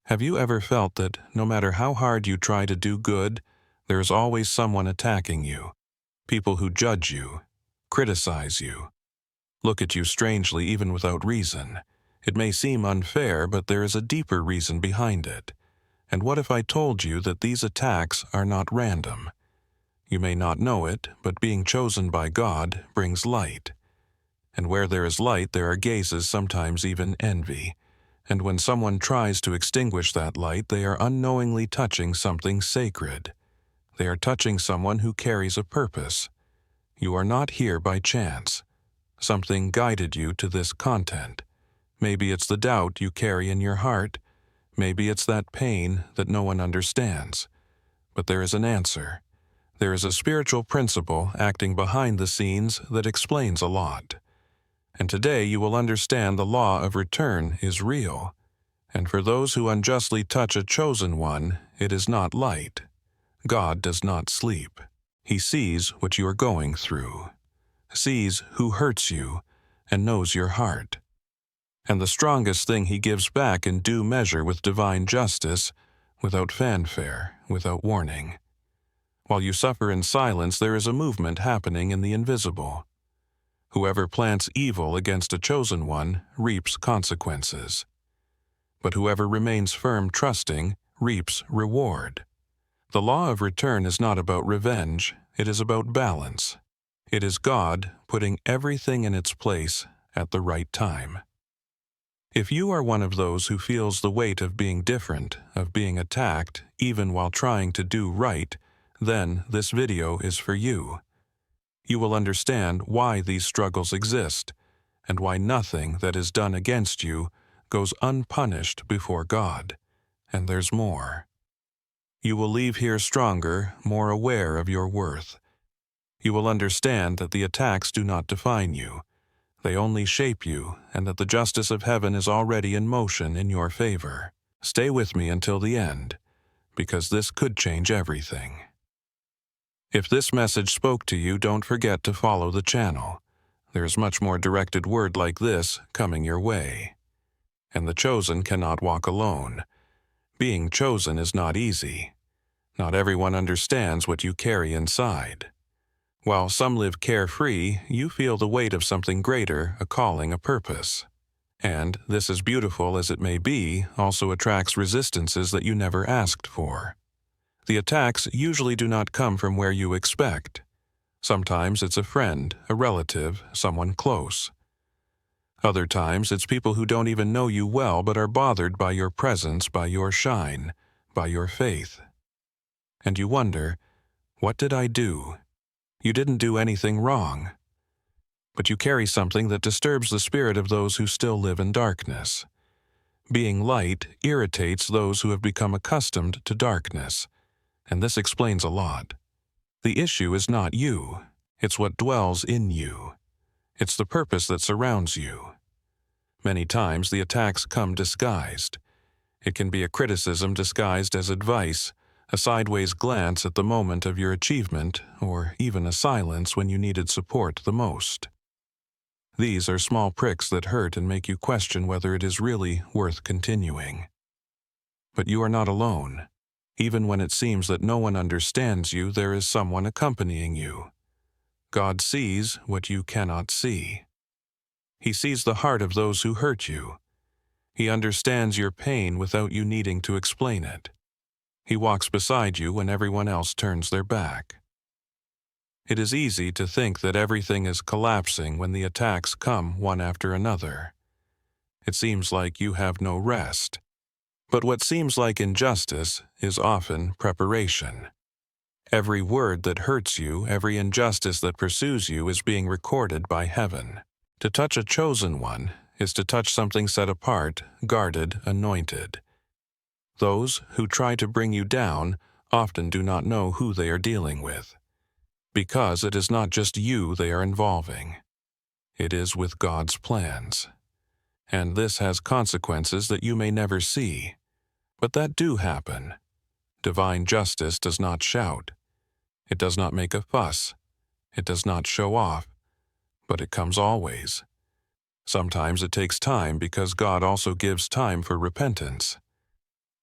Have you ever felt that no matter how hard you try to do good, there is always someone attacking you? People who judge you, criticize you, look at you strangely even without reason. It may seem unfair, but there is a deeper reason behind it. And what if I told you that these attacks are not random? You may not know it, but being chosen by God brings light. And where there is light, there are gazes, sometimes even envy. And when someone tries to extinguish that light, they are unknowingly touching something sacred. They are touching someone who carries a purpose. You are not here by chance. Something guided you to this content. Maybe it's the doubt you carry in your heart. Maybe it's that pain that no one understands. But there is an answer. There is a spiritual principle acting behind the scenes that explains a lot. And today you will understand the law of return is real. And for those who unjustly touch a chosen one, it is not light. God does not sleep. He sees what you are going through, sees who hurts you, and knows your heart. And the strongest thing He gives back in due measure with divine justice, without fanfare, without warning. While you suffer in silence, there is a movement happening in the invisible. Whoever plants evil against a chosen one reaps consequences. But whoever remains firm trusting reaps reward. The law of return is not about revenge, it is about balance. It is God putting everything in its place at the right time. If you are one of those who feels the weight of being different, of being attacked, even while trying to do right, then this video is for you. You will understand why these struggles exist, and why nothing that is done against you goes unpunished before God. And there's more. You will leave here stronger, more aware of your worth. You will understand that the attacks do not define you. They only shape you, and that the justice of heaven is already in motion in your favor. Stay with me until the end, because this could change everything. If this message spoke to you, don't forget to follow the channel. There is much more directed word like this coming your way. And the chosen cannot walk alone. Being chosen is not easy. Not everyone understands what you carry inside. While some live carefree, you feel the weight of something greater, a calling, a purpose. And this, as beautiful as it may be, also attracts resistances that you never asked for. The attacks usually do not come from where you expect. Sometimes it's a friend, a relative, someone close. Other times it's people who don't even know you well but are bothered by your presence, by your shine, by your faith. And you wonder, what did I do? You didn't do anything wrong. But you carry something that disturbs the spirit of those who still live in darkness. Being light irritates those who have become accustomed to darkness. And this explains a lot. The issue is not you. It's what dwells in you. It's the purpose that surrounds you. Many times the attacks come disguised. It can be a criticism disguised as advice, a sideways glance at the moment of your achievement, or even a silence when you needed support the most. These are small pricks that hurt and make you question whether it is really worth continuing. But you are not alone. Even when it seems that no one understands you, there is someone accompanying you. God sees what you cannot see. He sees the heart of those who hurt you. He understands your pain without you needing to explain it. He walks beside you when everyone else turns their back. It is easy to think that everything is collapsing when the attacks come one after another. It seems like you have no rest. But what seems like injustice is often preparation. Every word that hurts you, every injustice that pursues you is being recorded by heaven. To touch a chosen one is to touch something set apart, guarded, anointed. Those who try to bring you down often do not know who they are dealing with, because it is not just you they are involving. It is with God's plans. And this has consequences that you may never see, but that do happen. Divine justice does not shout. It does not make a fuss. It does not show off, but it comes always. Sometimes it takes time because God also gives time for repentance.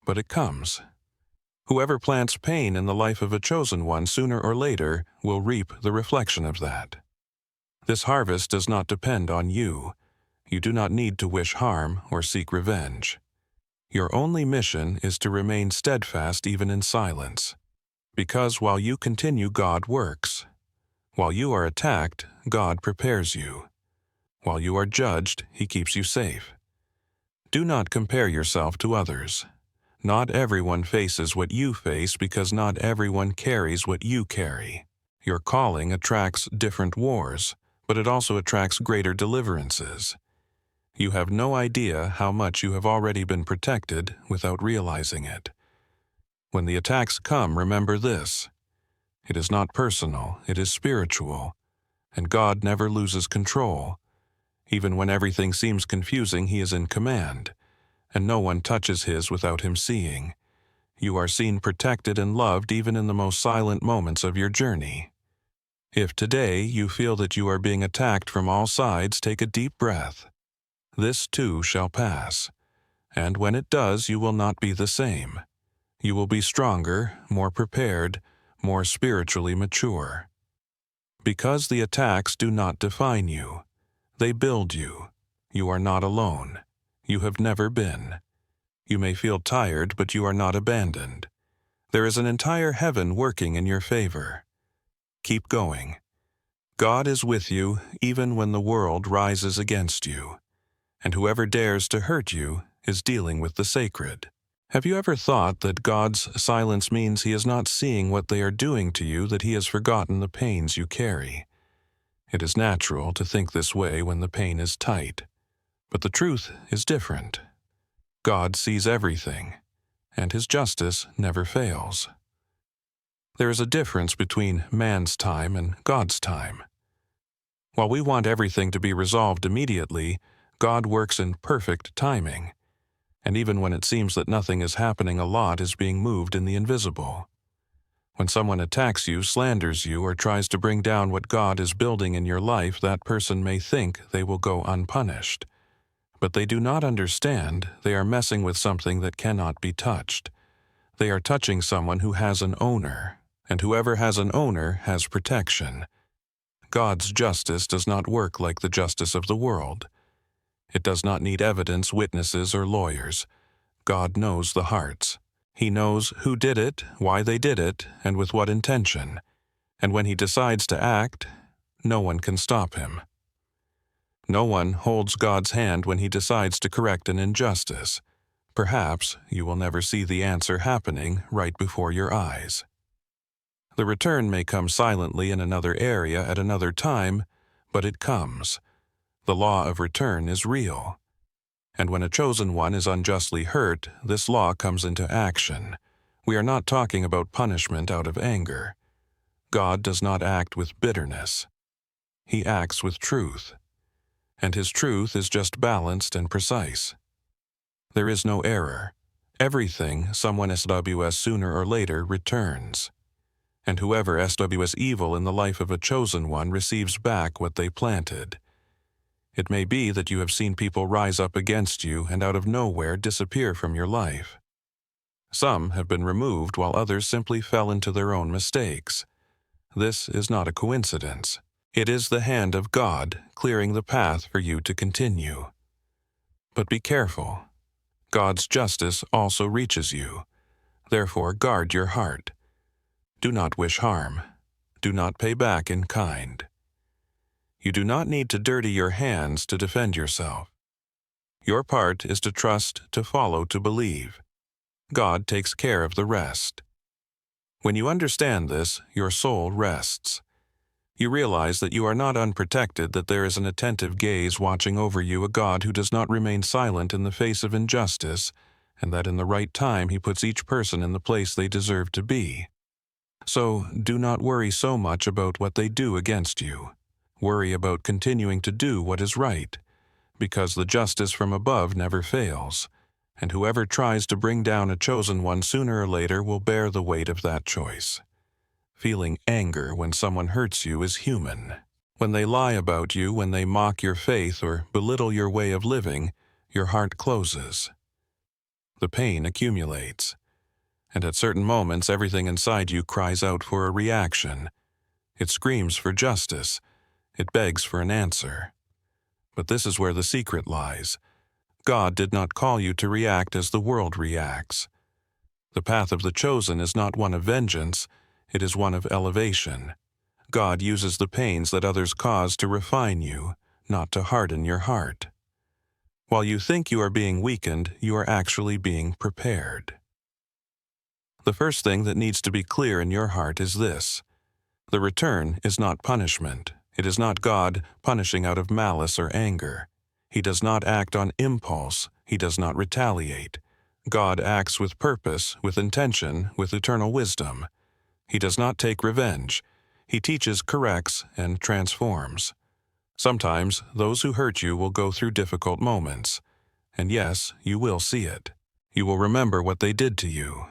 but it comes. Whoever plants pain in the life of a chosen one sooner or later will reap the reflection of that. This harvest does not depend on you. You do not need to wish harm or seek revenge. Your only mission is to remain steadfast even in silence. Because while you continue, God works. While you are attacked, God prepares you. While you are judged, He keeps you safe. Do not compare yourself to others. Not everyone faces what you face because not everyone carries what you carry. Your calling attracts different wars, but it also attracts greater deliverances. You have no idea how much you have already been protected without realizing it. When the attacks come, remember this. It is not personal, it is spiritual, and God never loses control. Even when everything seems confusing, He is in command, and no one touches His without Him seeing. You are seen, protected, and loved even in the most silent moments of your journey. If today you feel that you are being attacked from all sides, take a deep breath. This too shall pass, and when it does, you will not be the same. You will be stronger, more prepared, more spiritually mature. Because the attacks do not define you. They build you. You are not alone. You have never been. You may feel tired, but you are not abandoned. There is an entire heaven working in your favor. Keep going. God is with you even when the world rises against you, and whoever dares to hurt you is dealing with the sacred. Have you ever thought that God's silence means He is not seeing what they are doing to you, that He has forgotten the pains you carry? It is natural to think this way when the pain is tight, but the truth is different. God sees everything, and His justice never fails. There is a difference between man's time and God's time. While we want everything to be resolved immediately, God works in perfect timing, and even when it seems that nothing is happening, a lot is being moved in the invisible. When someone attacks you, slanders you, or tries to bring down what God is building in your life, that person may think they will go unpunished. But they do not understand they are messing with something that cannot be touched. They are touching someone who has an owner, and whoever has an owner has protection. God's justice does not work like the justice of the world. It does not need evidence, witnesses, or lawyers. God knows the hearts. He knows who did it, why they did it, and with what intention. And when He decides to act, no one can stop Him. No one holds God's hand when He decides to correct an injustice. Perhaps you will never see the answer happening right before your eyes. The return may come silently in another area at another time, but it comes. The law of return is real. And when a chosen one is unjustly hurt, this law comes into action. We are not talking about punishment out of anger. God does not act with bitterness. He acts with truth. And His truth is just balanced and precise. There is no error. Everything someone SWS sooner or later returns. And whoever SWS evil in the life of a chosen one receives back what they planted. It may be that you have seen people rise up against you and out of nowhere disappear from your life. Some have been removed while others simply fell into their own mistakes. This is not a coincidence. It is the hand of God clearing the path for you to continue. But be careful. God's justice also reaches you. Therefore, guard your heart. Do not wish harm. Do not pay back in kind. You do not need to dirty your hands to defend yourself. Your part is to trust, to follow, to believe. God takes care of the rest. When you understand this, your soul rests. You realize that you are not unprotected, that there is an attentive gaze watching over you, a God who does not remain silent in the face of injustice, and that in the right time He puts each person in the place they deserve to be. So do not worry so much about what they do against you. Worry about continuing to do what is right, because the justice from above never fails, and whoever tries to bring down a chosen one sooner or later will bear the weight of that choice. Feeling anger when someone hurts you is human. When they lie about you, when they mock your faith or belittle your way of living, your heart closes. The pain accumulates, and at certain moments everything inside you cries out for a reaction. It screams for justice. It begs for an answer. But this is where the secret lies. God did not call you to react as the world reacts. The path of the chosen is not one of vengeance, it is one of elevation. God uses the pains that others cause to refine you, not to harden your heart. While you think you are being weakened, you are actually being prepared. The first thing that needs to be clear in your heart is this: the return is not punishment. It is not God punishing out of malice or anger. He does not act on impulse. He does not retaliate. God acts with purpose, with intention, with eternal wisdom. He does not take revenge. He teaches, corrects, and transforms. Sometimes those who hurt you will go through difficult moments. And yes, you will see it. You will remember what they did to you.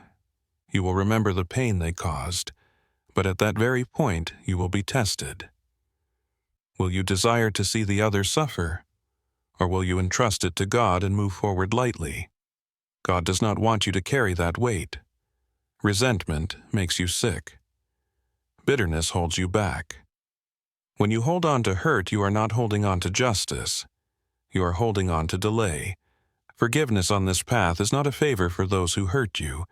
You will remember the pain they caused. But at that very point, you will be tested. Will you desire to see the other suffer? Or will you entrust it to God and move forward lightly? God does not want you to carry that weight. Resentment makes you sick. Bitterness holds you back. When you hold on to hurt, you are not holding on to justice. You are holding on to delay. Forgiveness on this path is not a favor for those who hurt you.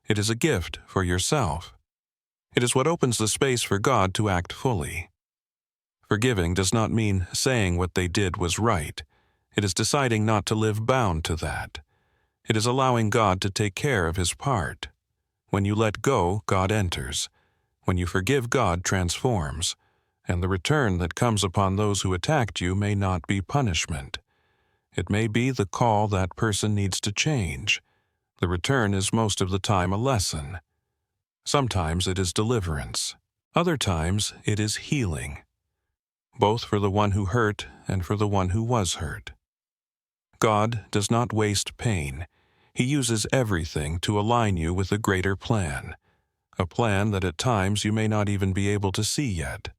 It is a gift for yourself. It is what opens the space for God to act fully. Forgiving does not mean saying what they did was right. It is deciding not to live bound to that. It is allowing God to take care of His part. When you let go, God enters. When you forgive, God transforms. And the return that comes upon those who attacked you may not be punishment. It may be the call that person needs to change. The return is most of the time a lesson. Sometimes it is deliverance. Other times it is healing, both for the one who hurt and for the one who was hurt. God does not waste pain. He uses everything to align you with a greater plan, a plan that at times you may not even be able to see yet.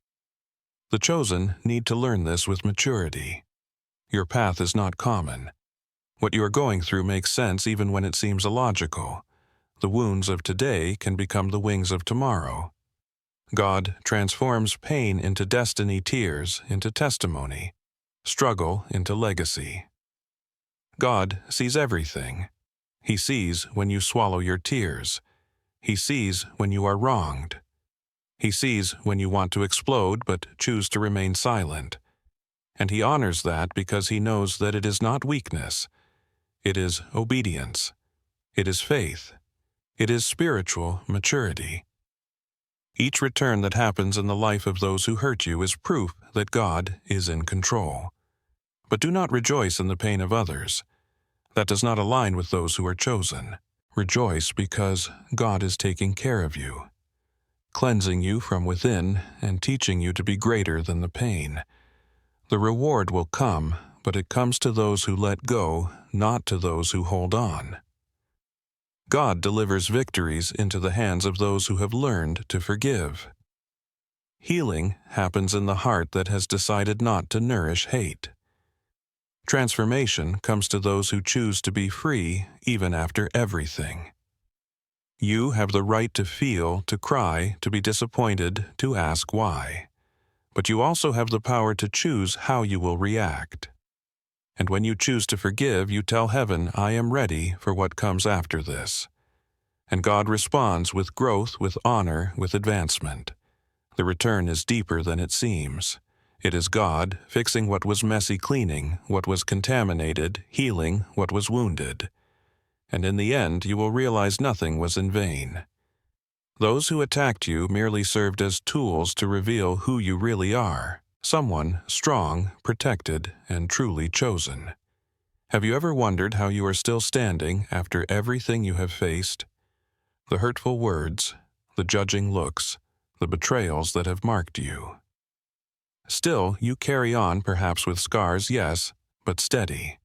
The chosen need to learn this with maturity. Your path is not common. What you are going through makes sense even when it seems illogical. The wounds of today can become the wings of tomorrow. God transforms pain into destiny, tears into testimony, struggle into legacy. God sees everything. He sees when you swallow your tears. He sees when you are wronged. He sees when you want to explode but choose to remain silent. And He honors that because He knows that it is not weakness. It is obedience. It is faith. It is spiritual maturity. Each return that happens in the life of those who hurt you is proof that God is in control. But do not rejoice in the pain of others. That does not align with those who are chosen. Rejoice because God is taking care of you, cleansing you from within and teaching you to be greater than the pain. The reward will come, but it comes to those who let go, not to those who hold on. God delivers victories into the hands of those who have learned to forgive. Healing happens in the heart that has decided not to nourish hate. Transformation comes to those who choose to be free even after everything. You have the right to feel, to cry, to be disappointed, to ask why. But you also have the power to choose how you will react. And when you choose to forgive, you tell heaven, I am ready for what comes after this. And God responds with growth, with honor, with advancement. The return is deeper than it seems. It is God fixing what was messy, cleaning what was contaminated, healing what was wounded. And in the end, you will realize nothing was in vain. Those who attacked you merely served as tools to reveal who you really are, someone strong, protected, and truly chosen. Have you ever wondered how you are still standing after everything you have faced? The hurtful words, the judging looks, the betrayals that have marked you. Still, you carry on, perhaps with scars, yes, but steady.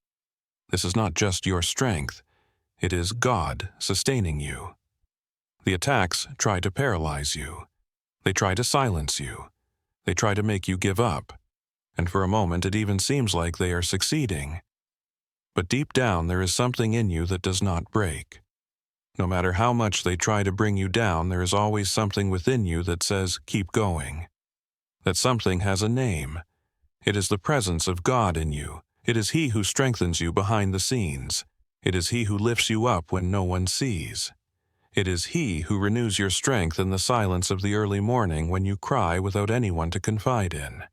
This is not just your strength. It is God sustaining you. The attacks try to paralyze you. They try to silence you. They try to make you give up. And for a moment it even seems like they are succeeding. But deep down there is something in you that does not break. No matter how much they try to bring you down, there is always something within you that says, keep going. That something has a name. It is the presence of God in you. It is He who strengthens you behind the scenes. It is He who lifts you up when no one sees. It is He who renews your strength in the silence of the early morning when you cry without anyone to confide in.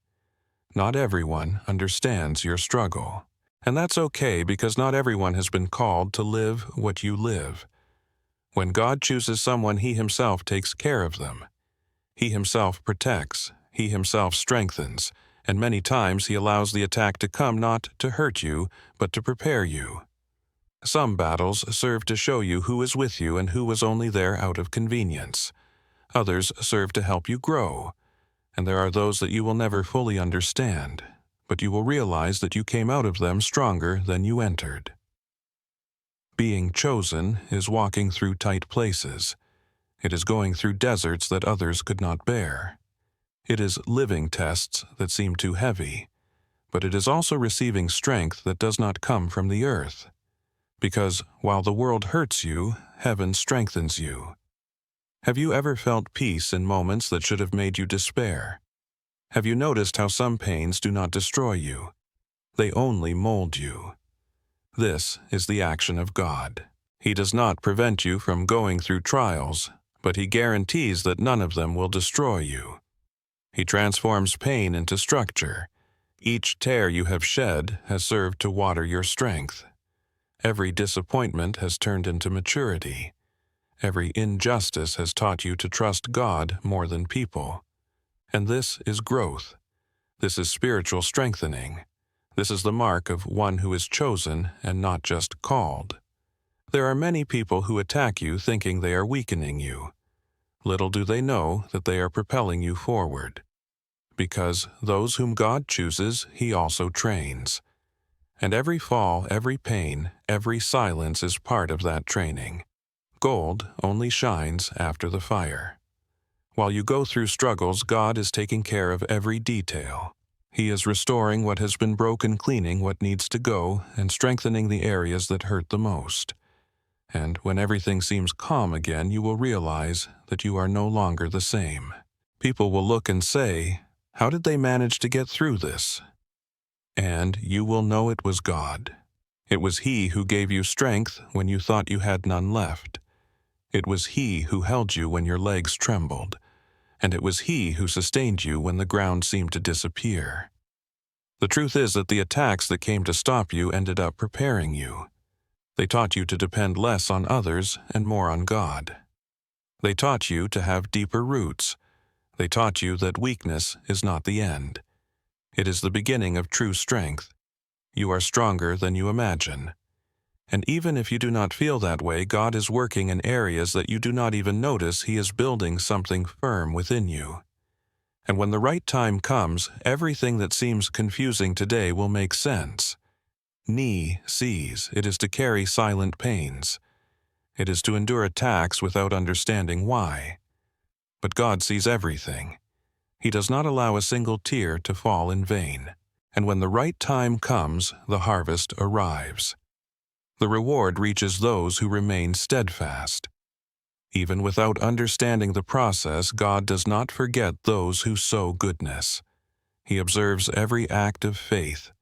Not everyone understands your struggle. And that's okay, because not everyone has been called to live what you live. When God chooses someone, He Himself takes care of them. He Himself protects. He Himself strengthens. And many times He allows the attack to come not to hurt you, but to prepare you. Some battles serve to show you who is with you and who was only there out of convenience. Others serve to help you grow. And there are those that you will never fully understand, but you will realize that you came out of them stronger than you entered. Being chosen is walking through tight places. It is going through deserts that others could not bear. It is living tests that seem too heavy, but it is also receiving strength that does not come from the earth. Because while the world hurts you, heaven strengthens you. Have you ever felt peace in moments that should have made you despair? Have you noticed how some pains do not destroy you? They only mold you. This is the action of God. He does not prevent you from going through trials, but He guarantees that none of them will destroy you. He transforms pain into structure. Each tear you have shed has served to water your strength. Every disappointment has turned into maturity. Every injustice has taught you to trust God more than people. And this is growth. This is spiritual strengthening. This is the mark of one who is chosen and not just called. There are many people who attack you thinking they are weakening you. Little do they know that they are propelling you forward. Because those whom God chooses, He also trains. And every fall, every pain, every silence is part of that training. Gold only shines after the fire. While you go through struggles, God is taking care of every detail. He is restoring what has been broken, cleaning what needs to go, and strengthening the areas that hurt the most. And when everything seems calm again, you will realize that you are no longer the same. People will look and say, "How did they manage to get through this?" And you will know it was God. It was He who gave you strength when you thought you had none left. It was He who held you when your legs trembled, and it was He who sustained you when the ground seemed to disappear. The truth is that the attacks that came to stop you ended up preparing you. They taught you to depend less on others and more on God. They taught you to have deeper roots. They taught you that weakness is not the end. It is the beginning of true strength. You are stronger than you imagine. And even if you do not feel that way, God is working in areas that you do not even notice. He is building something firm within you. And when the right time comes, everything that seems confusing today will make sense. Knee sees. It is to carry silent pains. It is to endure attacks without understanding why. But God sees everything. He does not allow a single tear to fall in vain. And when the right time comes, the harvest arrives. The reward reaches those who remain steadfast. Even without understanding the process, God does not forget those who sow goodness. He observes every act of faith,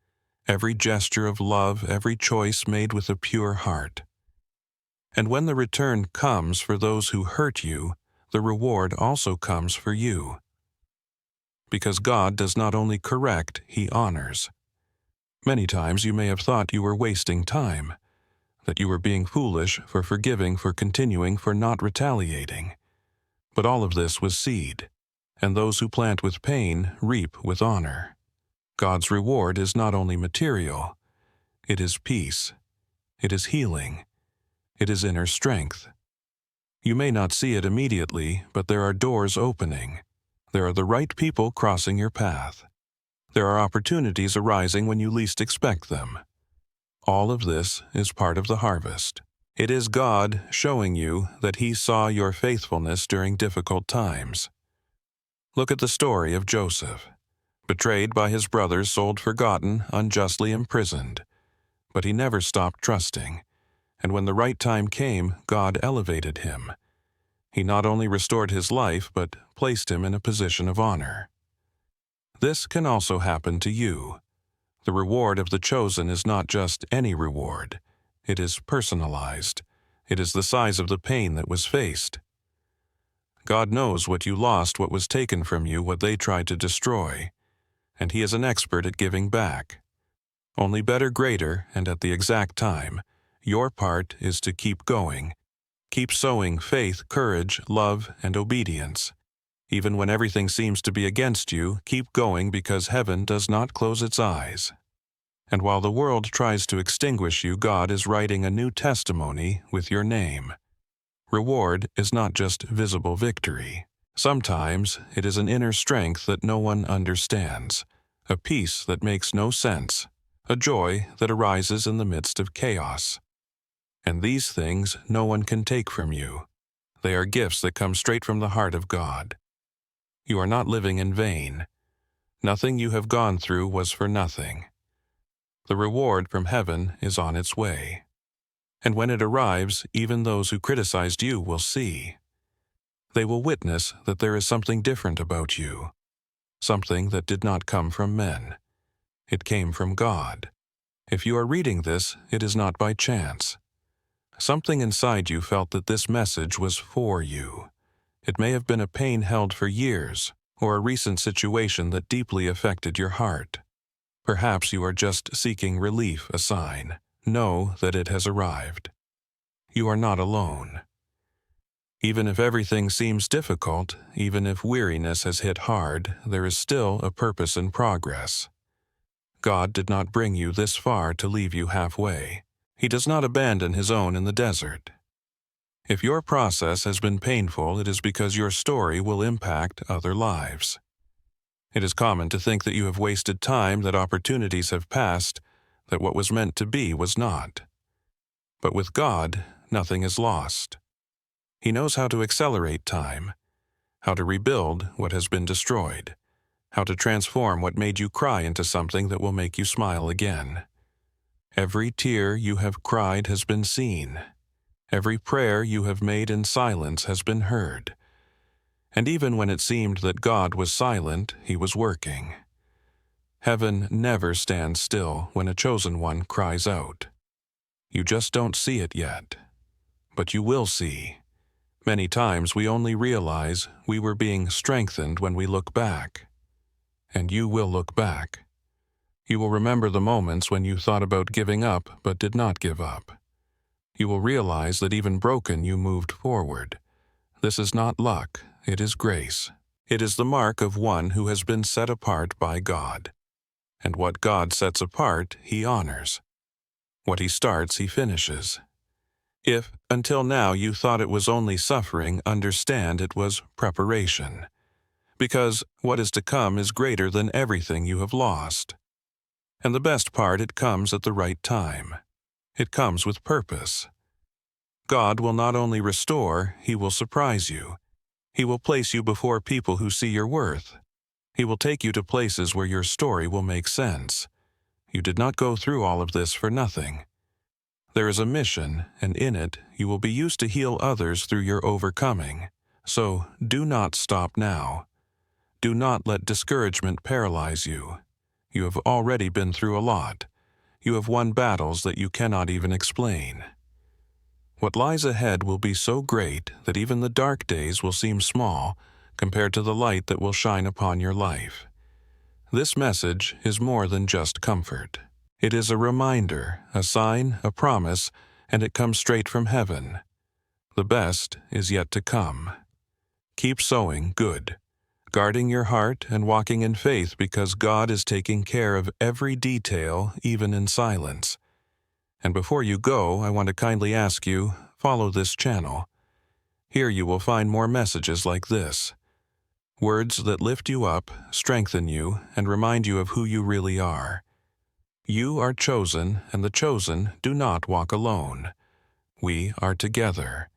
every gesture of love, every choice made with a pure heart. And when the return comes for those who hurt you, the reward also comes for you. Because God does not only correct, He honors. Many times you may have thought you were wasting time, that you were being foolish for forgiving, for continuing, for not retaliating. But all of this was seed, and those who plant with pain reap with honor. God's reward is not only material, it is peace, it is healing, it is inner strength. You may not see it immediately, but there are doors opening. There are the right people crossing your path. There are opportunities arising when you least expect them. All of this is part of the harvest. It is God showing you that He saw your faithfulness during difficult times. Look at the story of Joseph. Betrayed by his brothers, sold, forgotten, unjustly imprisoned. but he never stopped trusting. And when the right time came, God elevated him. He not only restored his life, but placed him in a position of honor. This can also happen to you. The reward of the chosen is not just any reward. It is personalized. It is the size of the pain that was faced. God knows what you lost, what was taken from you, what they tried to destroy, and He is an expert at giving back. Only better, greater, and at the exact time. Your part is to keep going. Keep sowing faith, courage, love, and obedience. Even when everything seems to be against you, keep going because heaven does not close its eyes. And while the world tries to extinguish you, God is writing a new testimony with your name. Reward is not just visible victory. Sometimes it is an inner strength that no one understands, a peace that makes no sense, a joy that arises in the midst of chaos. And these things no one can take from you. They are gifts that come straight from the heart of God. You are not living in vain. Nothing you have gone through was for nothing. The reward from heaven is on its way. And when it arrives, even those who criticized you will see. They will witness that there is something different about you, something that did not come from men. It came from God. If you are reading this, it is not by chance. Something inside you felt that this message was for you. It may have been a pain held for years, or a recent situation that deeply affected your heart. Perhaps you are just seeking relief, a sign. Know that it has arrived. You are not alone. Even if everything seems difficult, even if weariness has hit hard, there is still a purpose in progress. God did not bring you this far to leave you halfway. He does not abandon His own in the desert. If your process has been painful, it is because your story will impact other lives. It is common to think that you have wasted time, that opportunities have passed, that what was meant to be was not. But with God, nothing is lost. He knows how to accelerate time, how to rebuild what has been destroyed, how to transform what made you cry into something that will make you smile again. Every tear you have cried has been seen. Every prayer you have made in silence has been heard. And even when it seemed that God was silent, He was working. Heaven never stands still when a chosen one cries out. You just don't see it yet, but you will see. Many times we only realize we were being strengthened when we look back. And you will look back. You will remember the moments when you thought about giving up but did not give up. You will realize that even broken you moved forward. This is not luck, it is grace. It is the mark of one who has been set apart by God. And what God sets apart, He honors. What He starts, He finishes. If, until now, you thought it was only suffering, understand it was preparation. Because what is to come is greater than everything you have lost. And the best part, it comes at the right time. It comes with purpose. God will not only restore, He will surprise you. He will place you before people who see your worth. He will take you to places where your story will make sense. You did not go through all of this for nothing. There is a mission, and in it, you will be used to heal others through your overcoming. So, do not stop now. Do not let discouragement paralyze you. You have already been through a lot. You have won battles that you cannot even explain. What lies ahead will be so great that even the dark days will seem small compared to the light that will shine upon your life. This message is more than just comfort. It is a reminder, a sign, a promise, and it comes straight from heaven. The best is yet to come. Keep sowing good, guarding your heart and walking in faith because God is taking care of every detail, even in silence. And before you go, I want to kindly ask you, follow this channel. Here you will find more messages like this. Words that lift you up, strengthen you, and remind you of who you really are. You are chosen, and the chosen do not walk alone. We are together.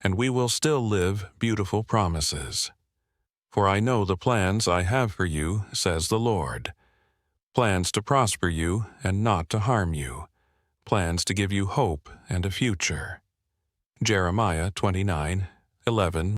And we will still live beautiful promises. For I know the plans I have for you, says the Lord. Plans to prosper you and not to harm you. plans to give you hope and a future. Jeremiah 29:11